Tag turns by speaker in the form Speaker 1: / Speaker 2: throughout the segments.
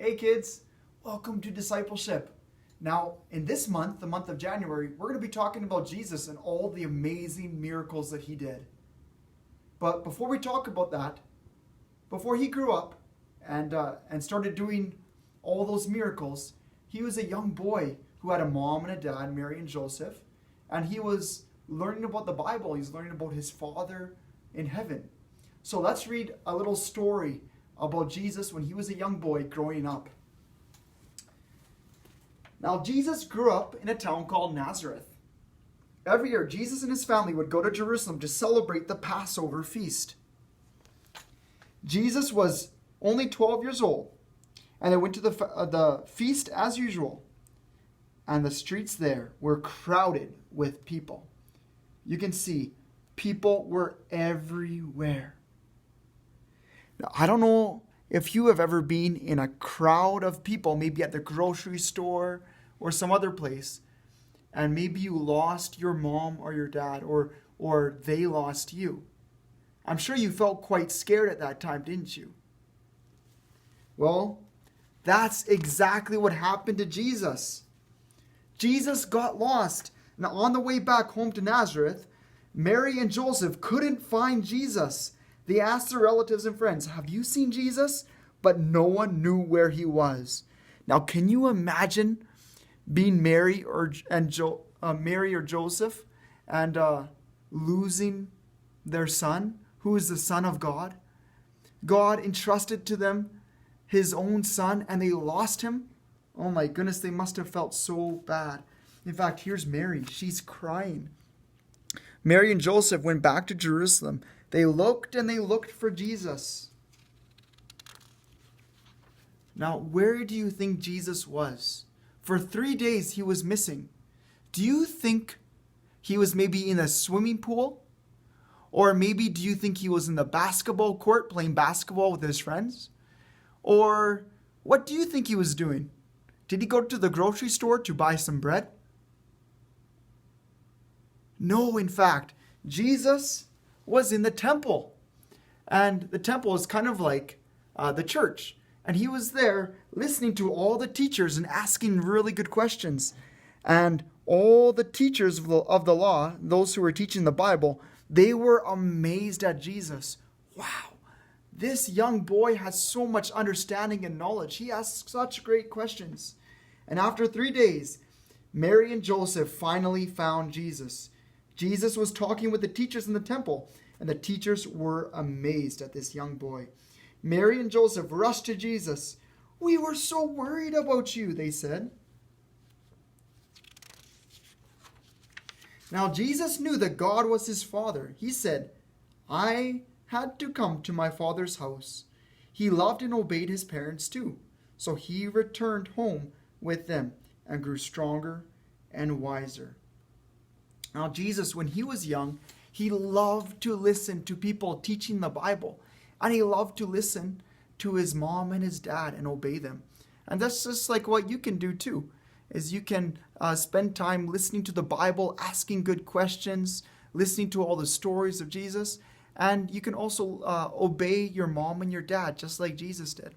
Speaker 1: Hey kids, welcome to Discipleship. Now, in this month, the month of January, we're going to be talking about Jesus and all the amazing miracles that he did. But before we talk about that, before he grew up and started doing all those miracles, he was a young boy who had a mom and a dad, Mary and Joseph, and he was learning about the Bible. He's learning about his Father in heaven. So let's read a little story about Jesus when he was a young boy growing up. Now, Jesus grew up in a town called Nazareth. Every year, Jesus and his family would go to Jerusalem to celebrate the Passover feast. Jesus was only 12 years old, and they went to the feast as usual, and the streets there were crowded with people. You can see people were everywhere. Now, I don't know if you have ever been in a crowd of people, maybe at the grocery store or some other place, and maybe you lost your mom or your dad, or they lost you. I'm sure you felt quite scared at that time, didn't you? Well, that's exactly what happened to Jesus. Jesus got lost. Now, on the way back home to Nazareth, Mary and Joseph couldn't find Jesus. They asked their relatives and friends, "Have you seen Jesus?" But no one knew where he was. Now, can you imagine being Mary or Joseph and losing their son, who is the Son of God? God entrusted to them his own son, and they lost him. Oh my goodness, they must have felt so bad. In fact, here's Mary. She's crying. Mary and Joseph went back to Jerusalem. They looked and they looked for Jesus. Now, where do you think Jesus was? For 3 days he was missing. Do you think he was maybe in a swimming pool? Or maybe do you think he was in the basketball court playing basketball with his friends? Or what do you think he was doing? Did he go to the grocery store to buy some bread? No, in fact, Jesus was in the temple. And the temple is kind of like the church. And he was there listening to all the teachers and asking really good questions. And all the teachers of the law, those who were teaching the Bible, they were amazed at Jesus. Wow, this young boy has so much understanding and knowledge. He asks such great questions. And after 3 days, Mary and Joseph finally found Jesus. Jesus was talking with the teachers in the temple, and the teachers were amazed at this young boy. Mary and Joseph rushed to Jesus. "We were so worried about you," they said. Now, Jesus knew that God was his Father. He said, "I had to come to my Father's house." He loved and obeyed his parents too. So he returned home with them and grew stronger and wiser. Now, Jesus, when he was young, he loved to listen to people teaching the Bible. And he loved to listen to his mom and his dad and obey them. And that's just like what you can do too, is you can spend time listening to the Bible, asking good questions, listening to all the stories of Jesus. And you can also obey your mom and your dad, just like Jesus did.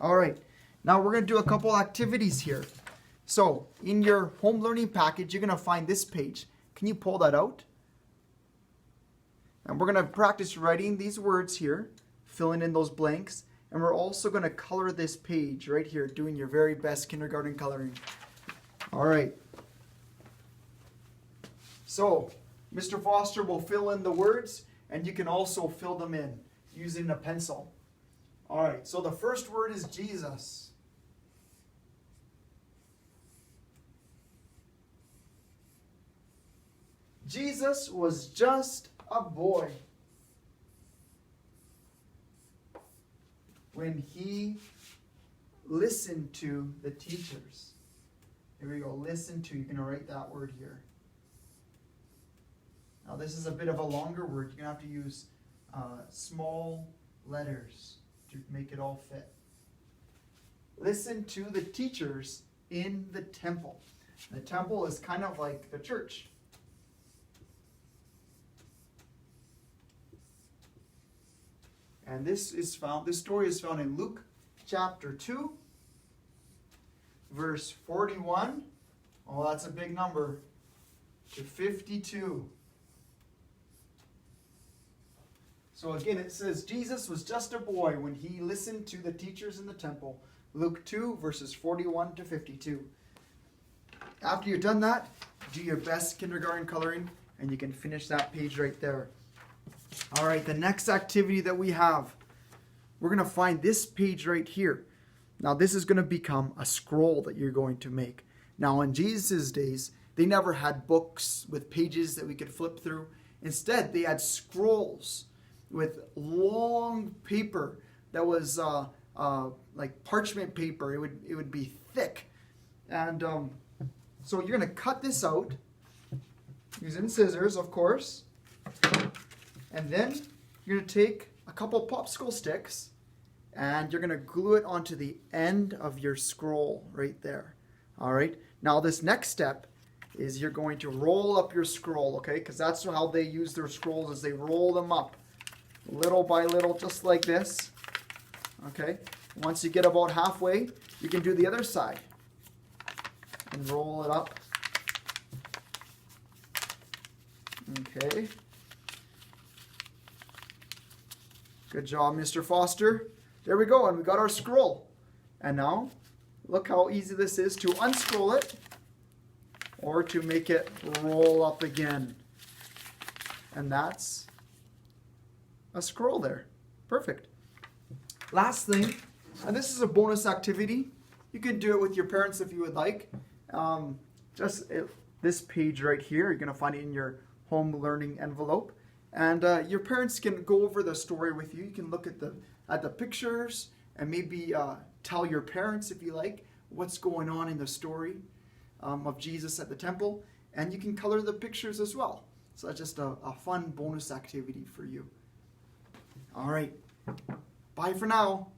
Speaker 1: All right, now we're going to do a couple activities here. So in your home learning package, you're going to find this page. Can you pull that out? And we're going to practice writing these words here, filling in those blanks. And we're also going to color this page right here, doing your very best kindergarten coloring. All right. So, Mr. Foster will fill in the words, and you can also fill them in using a pencil. All right, so the first word is Jesus. Jesus was just a boy when he listened to the teachers. Here we go, listen to. You can write that word here. Now this is a bit of a longer word. You're going to have to use small letters to make it all fit. Listen to the teachers in the temple. The temple is kind of like the church. And this story is found in Luke chapter 2, verse 41. Oh, that's a big number. To 52. So again, it says, Jesus was just a boy when he listened to the teachers in the temple. Luke 2, verses 41 to 52. After you've done that, do your best kindergarten coloring, and you can finish that page right there. All right, the next activity that we have, we're going to find this page right here. Now, this is going to become a scroll that you're going to make. Now, in Jesus' days, they never had books with pages that we could flip through. Instead, they had scrolls with long paper that was like parchment paper. It would be thick. And so you're going to cut this out using scissors, of course. And then you're going to take a couple popsicle sticks and you're going to glue it onto the end of your scroll right there. All right. Now this next step is you're going to roll up your scroll, okay? Because that's how they use their scrolls, is they roll them up little by little, just like this. Okay. Once you get about halfway, you can do the other side and roll it up. Okay. Good job, Mr. Foster. There we go, and we got our scroll. And now, look how easy this is to unscroll it or to make it roll up again. And that's a scroll there. Perfect. Last thing, and this is a bonus activity. You can do it with your parents if you would like. This page right here, you're going to find it in your home learning envelope. And your parents can go over the story with you. You can look at the pictures and maybe tell your parents, if you like, what's going on in the story of Jesus at the temple. And you can color the pictures as well. So that's just a fun bonus activity for you. All right. Bye for now.